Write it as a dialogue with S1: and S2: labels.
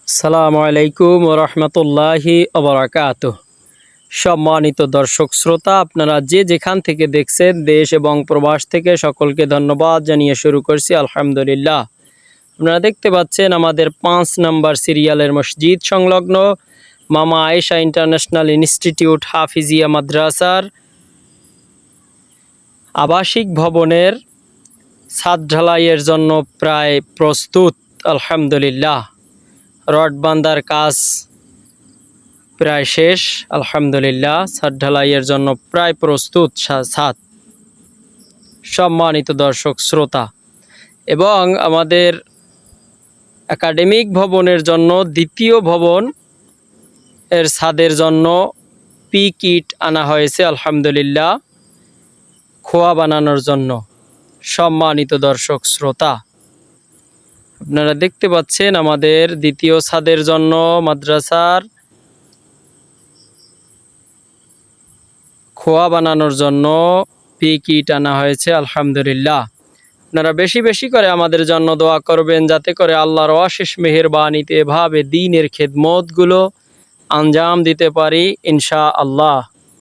S1: আসসালামু আলাইকুম রহমতুল্লাহি ওবরাকাতুহ। সম্মানিত দর্শক শ্রোতা, আপনারা যে যেখান থেকে দেখছেন, দেশ এবং প্রবাস থেকে সকলকে ধন্যবাদ জানিয়ে শুরু করছি আলহামদুলিল্লাহ। আপনারা দেখতে পাচ্ছেন আমাদের 5 নম্বর সিরিয়ালের মসজিদ সংলগ্ন মামা আয়েশা ইন্টারন্যাশনাল ইনস্টিটিউট হাফিজিয়া মাদ্রাসার আবাসিক ভবনের ছাদ ঢালাইয়ের জন্য প্রায় প্রস্তুত। আলহামদুলিল্লাহ, রড বান্ধার কাজ প্রায় শেষ। আলহামদুলিল্লাহ, ছাদ ঢালাইয়ের জন্য প্রায় প্রস্তুত ছাদ। সম্মানিত দর্শক শ্রোতা, এবং আমাদের একাডেমিক ভবনের জন্য দ্বিতীয় ভবন এর ছাদের জন্য পি কিট আনা হয়েছে আলহামদুলিল্লাহ, খোয়া বানানোর জন্য। সম্মানিত দর্শক শ্রোতা, আপনারা দেখতে পাচ্ছেন আমাদের দ্বিতীয় ছাদের জন্য মাদ্রাসার খোয়া বানানোর জন্য পি কিট আনা হয়েছে আলহামদুলিল্লাহ। আপনারা বেশি বেশি করে আমাদের জন্য দোয়া করবেন, যাতে করে আল্লাহর অশেষ মেহেরবানিতে এভাবে দ্বীনের খেদমতগুলো আঞ্জাম দিতে পারি ইনশাআল্লাহ।